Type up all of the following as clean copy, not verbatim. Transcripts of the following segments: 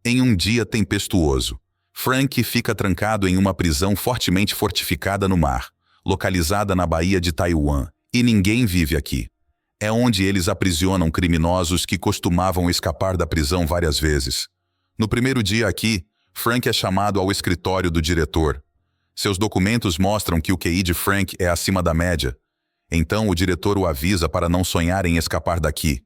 Em um dia tempestuoso, Frank fica trancado em uma prisão fortemente fortificada no mar, localizada na Baía de Taiwan, e ninguém vive aqui. É onde eles aprisionam criminosos que costumavam escapar da prisão várias vezes. No primeiro dia aqui, Frank é chamado ao escritório do diretor. Seus documentos mostram que o QI de Frank é acima da média. Então o diretor o avisa para não sonhar em escapar daqui.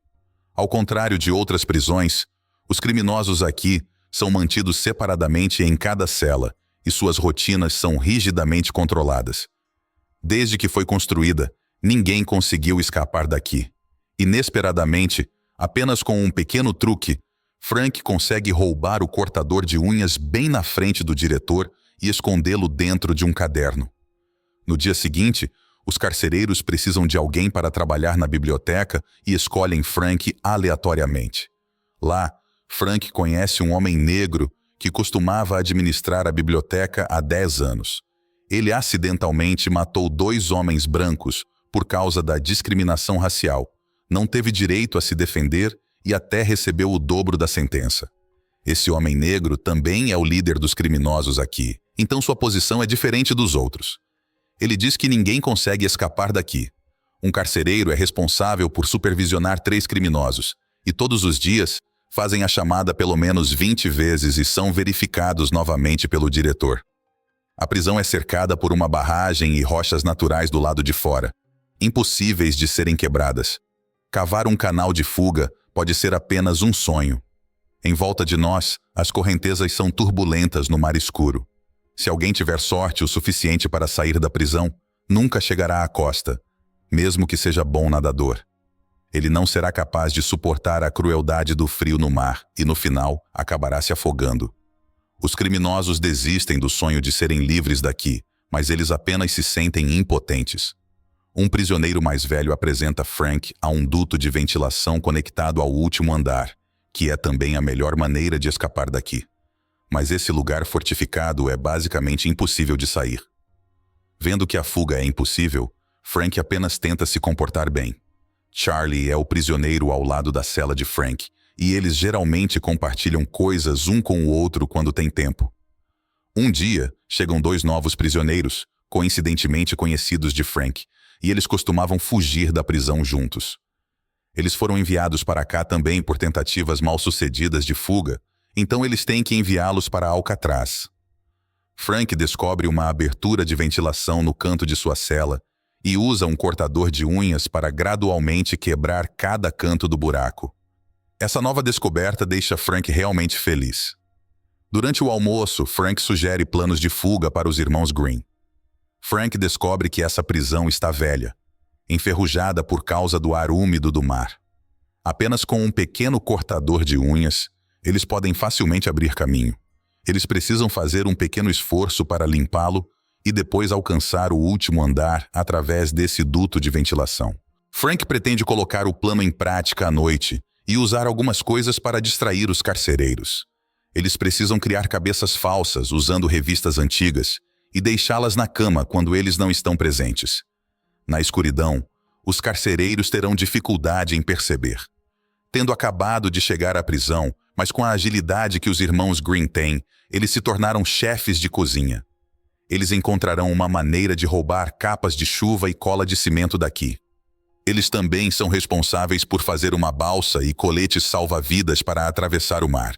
Ao contrário de outras prisões, os criminosos aqui são mantidos separadamente em cada cela e suas rotinas são rigidamente controladas. Desde que foi construída, ninguém conseguiu escapar daqui. Inesperadamente, apenas com um pequeno truque, Frank consegue roubar o cortador de unhas bem na frente do diretor e escondê-lo dentro de um caderno. No dia seguinte, os carcereiros precisam de alguém para trabalhar na biblioteca e escolhem Frank aleatoriamente. Lá, Frank conhece um homem negro que costumava administrar a biblioteca há 10 anos. Ele acidentalmente matou 2 homens brancos por causa da discriminação racial. Não teve direito a se defender e até recebeu o dobro da sentença. Esse homem negro também é o líder dos criminosos aqui, então sua posição é diferente dos outros. Ele diz que ninguém consegue escapar daqui. Um carcereiro é responsável por supervisionar 3 criminosos, e todos os dias fazem a chamada pelo menos 20 vezes e são verificados novamente pelo diretor. A prisão é cercada por uma barragem e rochas naturais do lado de fora, impossíveis de serem quebradas. Cavar um canal de fuga pode ser apenas um sonho. Em volta de nós, as correntezas são turbulentas no mar escuro. Se alguém tiver sorte o suficiente para sair da prisão, nunca chegará à costa, mesmo que seja bom nadador. Ele não será capaz de suportar a crueldade do frio no mar e, no final, acabará se afogando. Os criminosos desistem do sonho de serem livres daqui, mas eles apenas se sentem impotentes. Um prisioneiro mais velho apresenta Frank a um duto de ventilação conectado ao último andar, que é também a melhor maneira de escapar daqui. Mas esse lugar fortificado é basicamente impossível de sair. Vendo que a fuga é impossível, Frank apenas tenta se comportar bem. Charlie é o prisioneiro ao lado da cela de Frank, e eles geralmente compartilham coisas um com o outro quando tem tempo. Um dia, chegam 2 novos prisioneiros, coincidentemente conhecidos de Frank, e eles costumavam fugir da prisão juntos. Eles foram enviados para cá também por tentativas mal-sucedidas de fuga, então eles têm que enviá-los para Alcatraz. Frank descobre uma abertura de ventilação no canto de sua cela e usa um cortador de unhas para gradualmente quebrar cada canto do buraco. Essa nova descoberta deixa Frank realmente feliz. Durante o almoço, Frank sugere planos de fuga para os irmãos Green. Frank descobre que essa prisão está velha, enferrujada por causa do ar úmido do mar. Apenas com um pequeno cortador de unhas, eles podem facilmente abrir caminho. Eles precisam fazer um pequeno esforço para limpá-lo e depois alcançar o último andar através desse duto de ventilação. Frank pretende colocar o plano em prática à noite e usar algumas coisas para distrair os carcereiros. Eles precisam criar cabeças falsas usando revistas antigas e deixá-las na cama quando eles não estão presentes. Na escuridão, os carcereiros terão dificuldade em perceber. Tendo acabado de chegar à prisão, mas com a agilidade que os irmãos Green têm, eles se tornaram chefes de cozinha. Eles encontrarão uma maneira de roubar capas de chuva e cola de cimento daqui. Eles também são responsáveis por fazer uma balsa e coletes salva-vidas para atravessar o mar.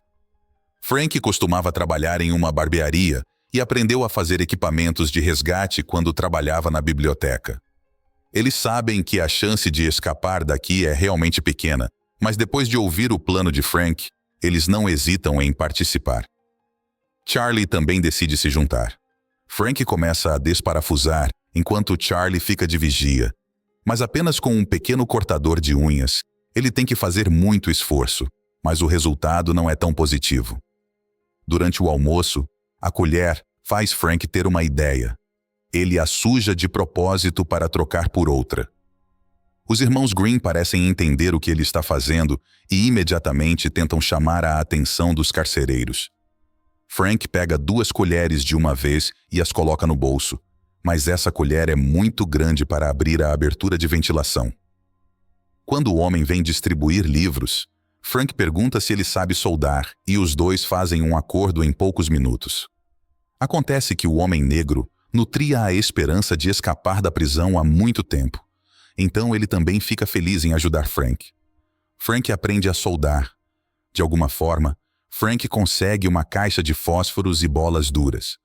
Frank costumava trabalhar em uma barbearia e aprendeu a fazer equipamentos de resgate quando trabalhava na biblioteca. Eles sabem que a chance de escapar daqui é realmente pequena, mas depois de ouvir o plano de Frank, eles não hesitam em participar. Charlie também decide se juntar. Frank começa a desparafusar, enquanto Charlie fica de vigia. Mas apenas com um pequeno cortador de unhas, ele tem que fazer muito esforço, mas o resultado não é tão positivo. Durante o almoço, a colher faz Frank ter uma ideia. Ele a suja de propósito para trocar por outra. Os irmãos Green parecem entender o que ele está fazendo e imediatamente tentam chamar a atenção dos carcereiros. Frank pega 2 colheres de uma vez e as coloca no bolso, mas essa colher é muito grande para abrir a abertura de ventilação. Quando o homem vem distribuir livros, Frank pergunta se ele sabe soldar e os dois fazem um acordo em poucos minutos. Acontece que o homem negro nutria a esperança de escapar da prisão há muito tempo. Então ele também fica feliz em ajudar Frank. Frank aprende a soldar. De alguma forma, Frank consegue uma caixa de fósforos e bolas duras.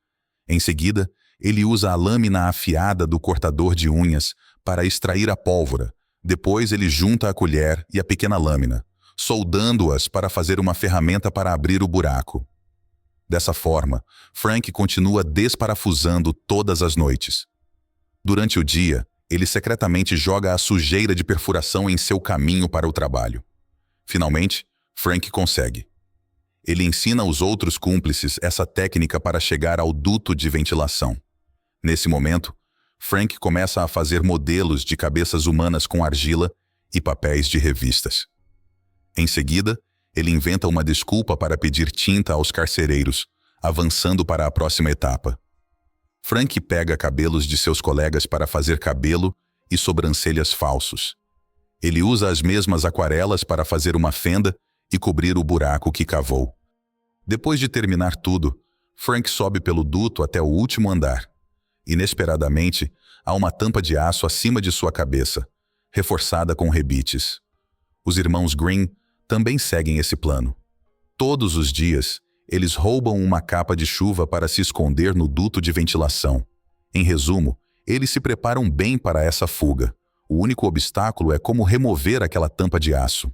Em seguida, ele usa a lâmina afiada do cortador de unhas para extrair a pólvora. Depois ele junta a colher e a pequena lâmina, soldando-as para fazer uma ferramenta para abrir o buraco. Dessa forma, Frank continua desparafusando todas as noites. Durante o dia, ele secretamente joga a sujeira de perfuração em seu caminho para o trabalho. Finalmente, Frank consegue. Ele ensina aos outros cúmplices essa técnica para chegar ao duto de ventilação. Nesse momento, Frank começa a fazer modelos de cabeças humanas com argila e papéis de revistas. Em seguida, ele inventa uma desculpa para pedir tinta aos carcereiros, avançando para a próxima etapa. Frank pega cabelos de seus colegas para fazer cabelo e sobrancelhas falsos. Ele usa as mesmas aquarelas para fazer uma fenda e cobrir o buraco que cavou. Depois de terminar tudo, Frank sobe pelo duto até o último andar. Inesperadamente, há uma tampa de aço acima de sua cabeça, reforçada com rebites. Os irmãos Green também seguem esse plano. Todos os dias, eles roubam uma capa de chuva para se esconder no duto de ventilação. Em resumo, eles se preparam bem para essa fuga. O único obstáculo é como remover aquela tampa de aço.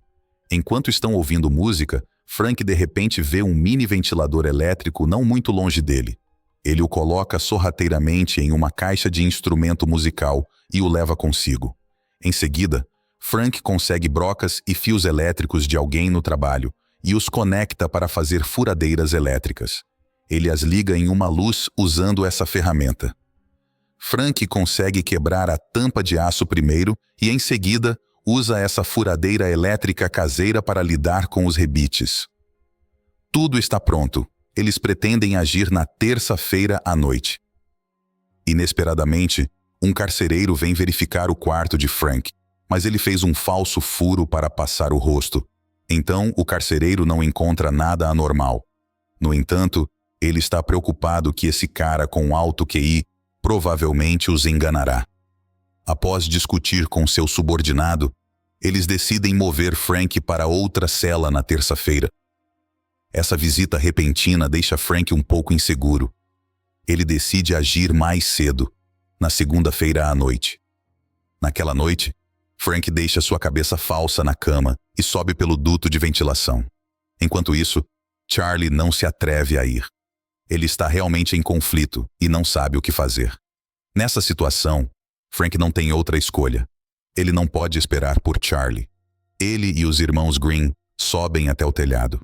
Enquanto estão ouvindo música, Frank de repente vê um mini ventilador elétrico não muito longe dele. Ele o coloca sorrateiramente em uma caixa de instrumento musical e o leva consigo. Em seguida, Frank consegue brocas e fios elétricos de alguém no trabalho e os conecta para fazer furadeiras elétricas. Ele as liga em uma luz usando essa ferramenta. Frank consegue quebrar a tampa de aço primeiro e, em seguida, usa essa furadeira elétrica caseira para lidar com os rebites. Tudo está pronto. Eles pretendem agir na terça-feira à noite. Inesperadamente, um carcereiro vem verificar o quarto de Frank, mas ele fez um falso furo para passar o rosto. Então, o carcereiro não encontra nada anormal. No entanto, ele está preocupado que esse cara com alto QI provavelmente os enganará. Após discutir com seu subordinado, eles decidem mover Frank para outra cela na terça-feira. Essa visita repentina deixa Frank um pouco inseguro. Ele decide agir mais cedo, na segunda-feira à noite. Naquela noite, Frank deixa sua cabeça falsa na cama e sobe pelo duto de ventilação. Enquanto isso, Charlie não se atreve a ir. Ele está realmente em conflito e não sabe o que fazer. Nessa situação, Frank não tem outra escolha. Ele não pode esperar por Charlie. Ele e os irmãos Green sobem até o telhado.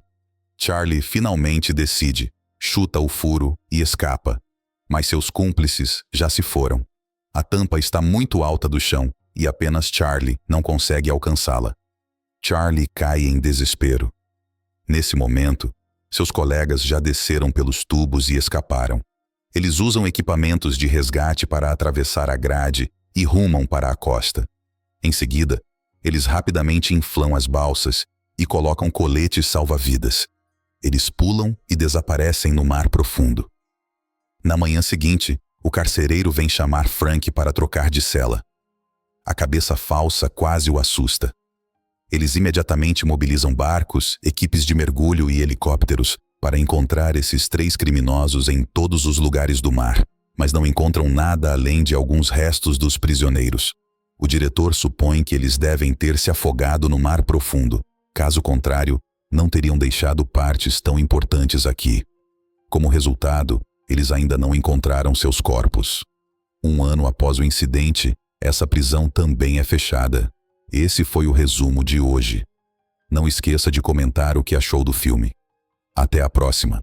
Charlie finalmente decide, chuta o furo e escapa. Mas seus cúmplices já se foram. A tampa está muito alta do chão e apenas Charlie não consegue alcançá-la. Charlie cai em desespero. Nesse momento, seus colegas já desceram pelos tubos e escaparam. Eles usam equipamentos de resgate para atravessar a grade e rumam para a costa. Em seguida, eles rapidamente inflam as balsas e colocam coletes salva-vidas. Eles pulam e desaparecem no mar profundo. Na manhã seguinte, o carcereiro vem chamar Frank para trocar de cela. A cabeça falsa quase o assusta. Eles imediatamente mobilizam barcos, equipes de mergulho e helicópteros para encontrar esses 3 criminosos em todos os lugares do mar, mas não encontram nada além de alguns restos dos prisioneiros. O diretor supõe que eles devem ter se afogado no mar profundo. Caso contrário, não teriam deixado partes tão importantes aqui. Como resultado, eles ainda não encontraram seus corpos. 1 ano após o incidente, essa prisão também é fechada. Esse foi o resumo de hoje. Não esqueça de comentar o que achou do filme. Até a próxima!